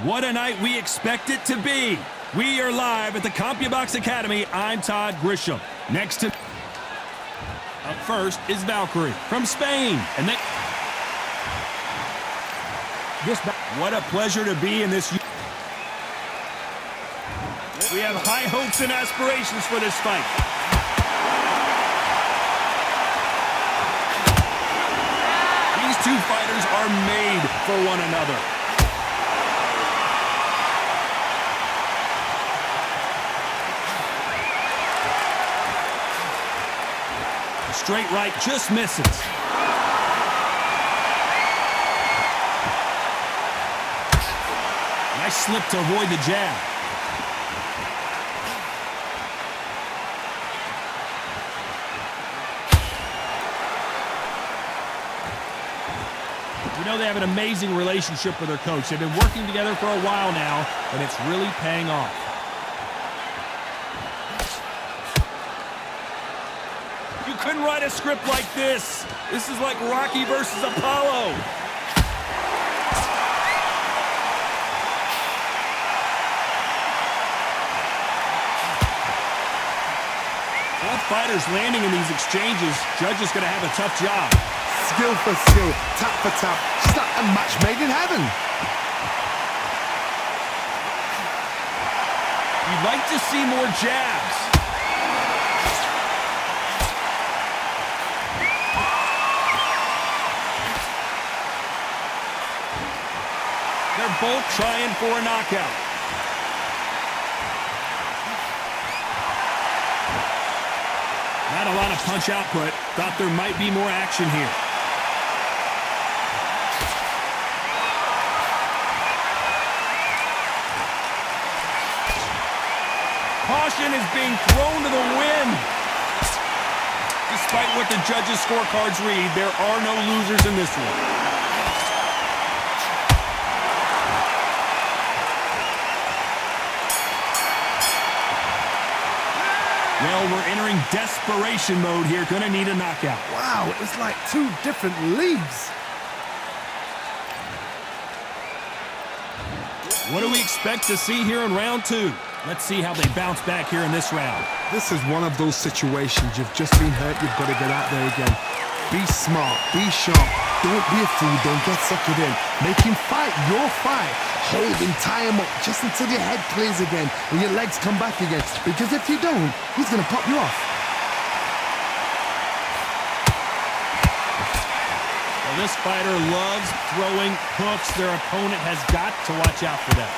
What a night we expect it to be. We are live at the CompuBox Academy. I'm Todd Grisham. Next to... Up first is Valkyrie from Spain. And then... What a pleasure to be in this... We have high hopes and aspirations for this fight. These two fighters are made for one another. Straight right just misses. Nice slip to avoid the jab. You know they have an amazing relationship with their coach. They've been working together for a while now, and it's really paying off. You couldn't write a script like this. This is like Rocky versus Apollo. Both fighters landing in these exchanges. Judge is going to have a tough job. Skill for skill, tap for tap. Just like a match made in heaven. You'd like to see more jabs. They're both trying for a knockout. Not a lot of punch output. Thought there might be more action here. Caution is being thrown to the wind. Despite what the judges' scorecards read, there are no losers in this one. Well, we're entering desperation mode here. Gonna need a knockout. Wow, it's like two different leagues. What do we expect to see here in round two? Let's see how they bounce back here in this round. This is one of those situations. You've just been hurt. You've got to get out there again. Be smart. Be sharp. Don't be a fool. Don't get suckered in. Make him fight your fight. Hold him, tie him up just until your head clears again and your legs come back again. Because if you don't, he's going to pop you off. Well, this fighter loves throwing hooks. Their opponent has got to watch out for that.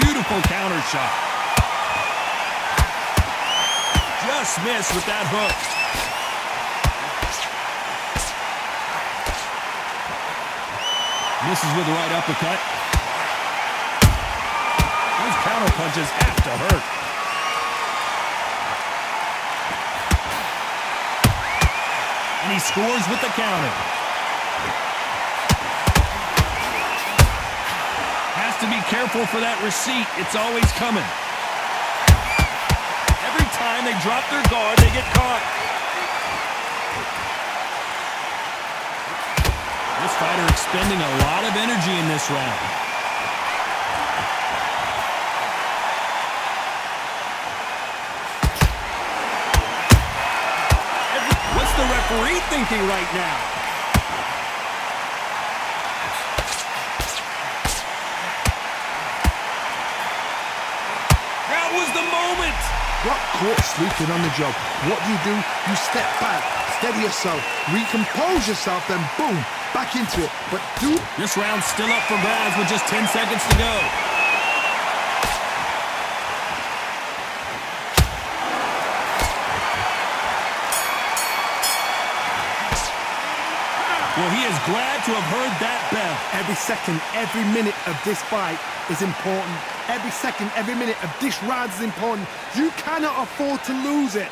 Beautiful counter shot. Just missed with that hook. Misses with the right uppercut. Those counter punches have to hurt. And he scores with the counter. Has to be careful for that receipt. It's always coming. Every time they drop their guard, they get caught. This fighter expending a lot of energy in this round. What's the referee thinking right now? That was the moment. Got caught sleeping on the job. What do? You step back, steady yourself, recompose yourself, then boom, back into it. But this round's still up for grabs with just 10 seconds to go. Well, he is glad to have heard that bell. Every second, every minute of this fight is important. Every second, every minute of this round is important. You cannot afford to lose it.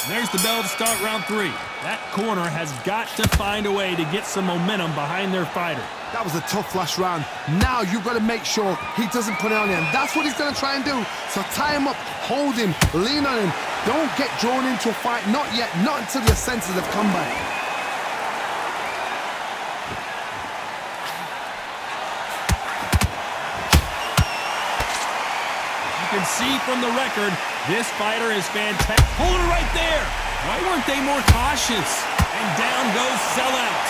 There's the bell to start round three. That corner has got to find a way to get some momentum behind their fighter. That was a tough last round. Now you've got to make sure he doesn't put it on him. That's what he's going to try and do. So tie him up, hold him, lean on him. Don't get drawn into a fight. Not yet. Not until your senses have come back. You can see from the record, this fighter is fantastic. Hold it right there. Why weren't they more cautious? And down goes Sellout.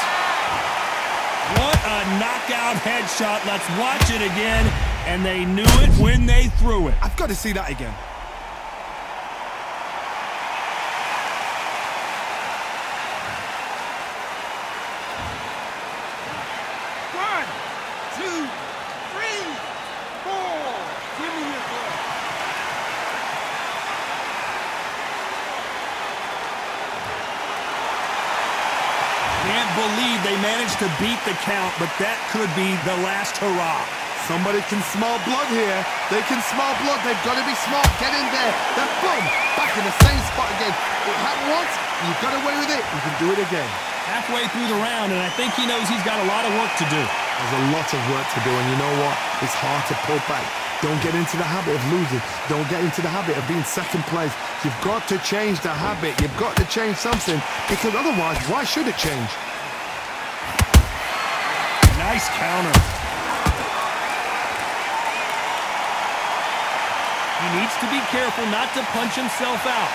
What a knockout headshot. Let's watch it again. And they knew it when they threw it. I've got to see that again. One, two, three, four. Give me your blood. Can't believe they managed to beat the count, but that could be the last hurrah. Somebody can smell blood here. They can smell blood. They've got to be smart. Get in there. Then boom, back in the same spot again. It happened once. You got away with it. You can do it again. Halfway through the round, and I think he knows he's got a lot of work to do. There's a lot of work to do, and you know what? It's hard to pull back. Don't get into the habit of losing. Don't get into the habit of being second place. You've got to change the habit. You've got to change something, because otherwise, why should it change? Nice counter. He needs to be careful not to punch himself out.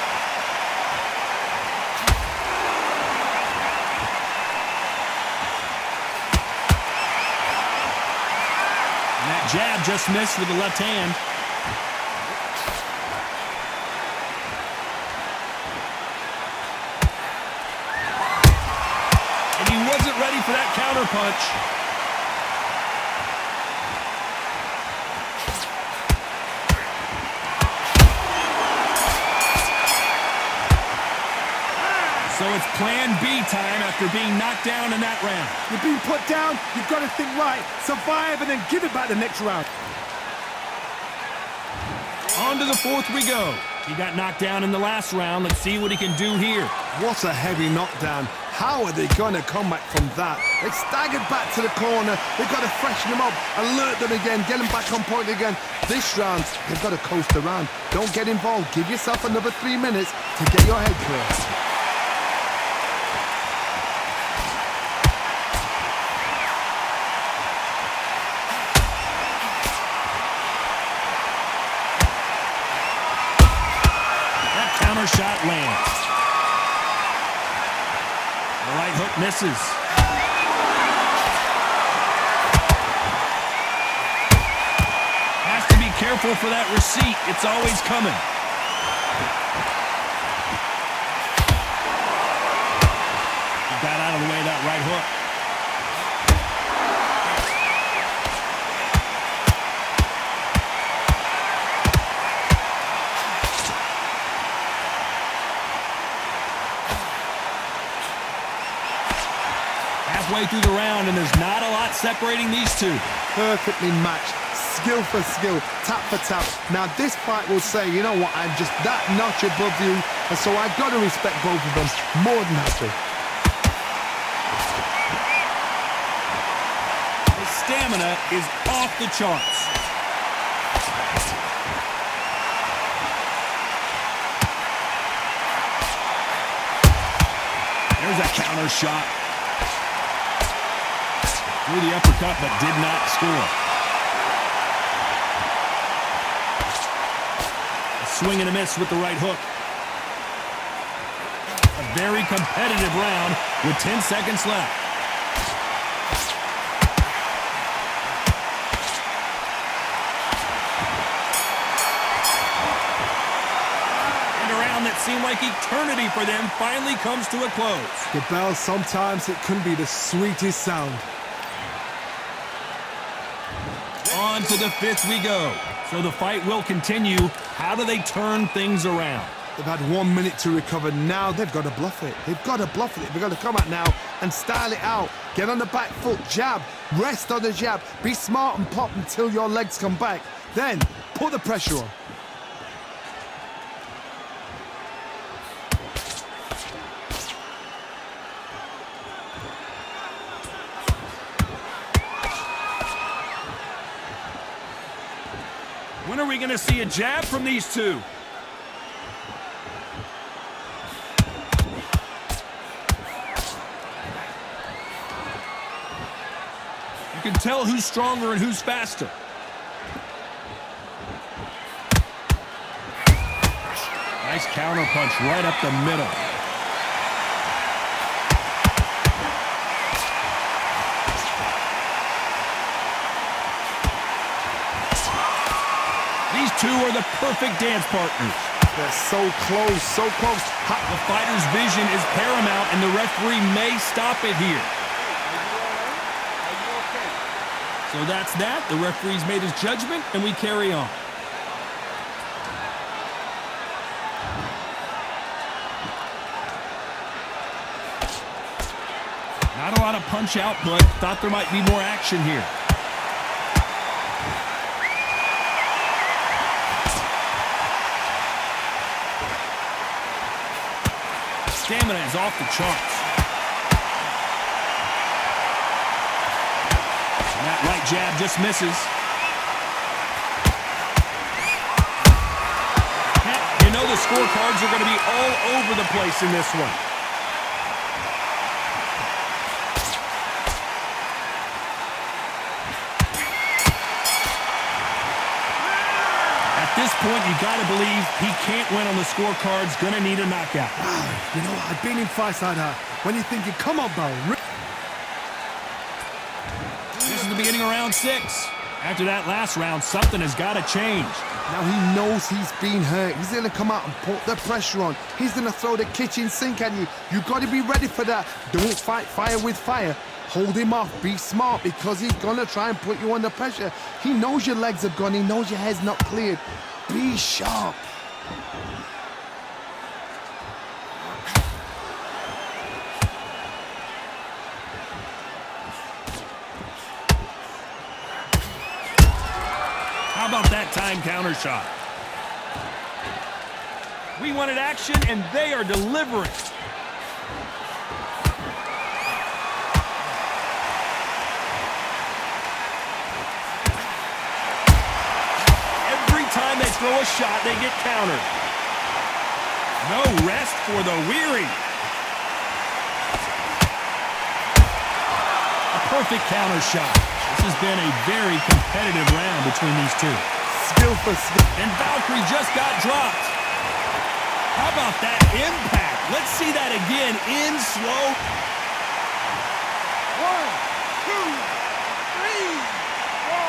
And that jab just missed with the left hand. And he wasn't ready for that counter punch. So it's plan B time after being knocked down in that round. You're being put down, you've got to think right. Survive and then give it back the next round. On to the fourth we go. He got knocked down in the last round. Let's see what he can do here. What a heavy knockdown. How are they going to come back from that? They staggered back to the corner. They've got to freshen them up, alert them again, get them back on point again. This round, they've got to coast around. Don't get involved. Give yourself another 3 minutes to get your head clear. Shot lands. The right hook misses. Has to be careful for that receipt. It's always coming. He got out of the way of that right hook. Halfway through the round, and there's not a lot separating these two. Perfectly matched, skill for skill, tap for tap. Now this fight will say, you know what, I'm just that notch above you, and so I've got to respect both of them more than happy. His stamina is off the charts. There's a counter shot. Threw the uppercut, but did not score. A swing and a miss with the right hook. A very competitive round with 10 seconds left. And a round that seemed like eternity for them finally comes to a close. The bell, sometimes it can be the sweetest sound. On to the fifth we go. So the fight will continue. How do they turn things around? They've had 1 minute to recover. Now they've got to bluff it. They've got to bluff it. They've got to come out now and style it out. Get on the back foot, jab, rest on the jab. Be smart and pop until your legs come back. Then put the pressure on. When are we going to see a jab from these two? You can tell who's stronger and who's faster. Nice counter punch right up the middle. These two are the perfect dance partners. They're so close, so close. The fighter's vision is paramount, and the referee may stop it here. So that's that. The referee's made his judgment, and we carry on. Not a lot of punch output. Thought there might be more action here. Stamina is off the charts. And that right jab just misses. You know the scorecards are going to be all over the place in this one. At this point, you got to believe he can't win on the scorecards. Going to need a knockout. You know, I've been in fights like that. When you're thinking, come on, bro. This is the beginning of round 6. After that last round, something has got to change. Now he knows he's been hurt. He's going to come out and put the pressure on. He's going to throw the kitchen sink at you. You got to be ready for that. Don't fight fire with fire. Hold him off. Be smart, because he's going to try and put you under pressure. He knows your legs are gone. He knows your head's not cleared. Be sharp. How about that time counter shot? We wanted action, and they are delivering. Every time they throw a shot, they get countered. No rest for the weary. A perfect counter shot. This has been a very competitive round between these two. Skill for skill. And Valkyrie just got dropped. How about that impact? Let's see that again in slow. 1, 2, 3, 4,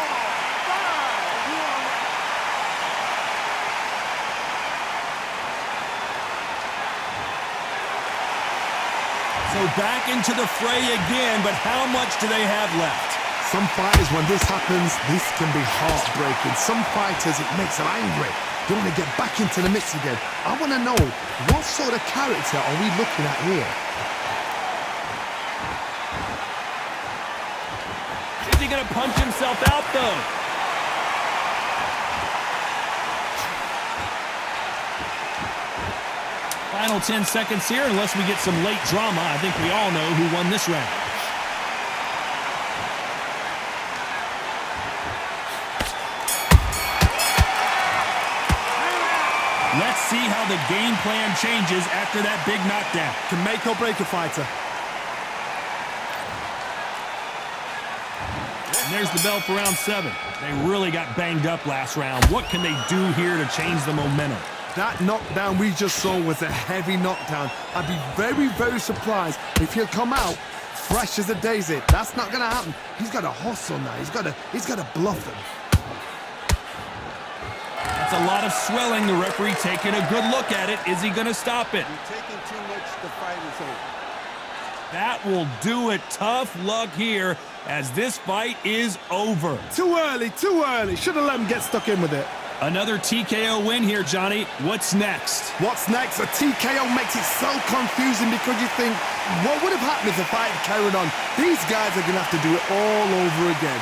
5. So back into the fray again, but how much do they have left? Some fighters, when this happens, this can be heartbreaking. Some fighters, it makes them angry. They want to get back into the mix again. I want to know, what sort of character are we looking at here? Is he going to punch himself out, though? Final 10 seconds here, unless we get some late drama. I think we all know who won this round. Let's see how the game plan changes after that big knockdown. Can make or break a fighter. And there's the bell for round 7. They really got banged up last round. What can they do here to change the momentum? That knockdown we just saw was a heavy knockdown. I'd be very, very surprised if he'll come out fresh as a daisy. That's not going to happen. He's got to hustle now. He's got to bluff them. That's a lot of swelling. The referee taking a good look at it. Is he going to stop it? You're taking too much, the fight is over. That will do it. Tough luck here, as this fight is over. Too early, too early. Should have let him get stuck in with it. Another TKO win here, Johnny. What's next? What's next? A TKO makes it so confusing, because you think, what would have happened if the fight had carried on? These guys are going to have to do it all over again.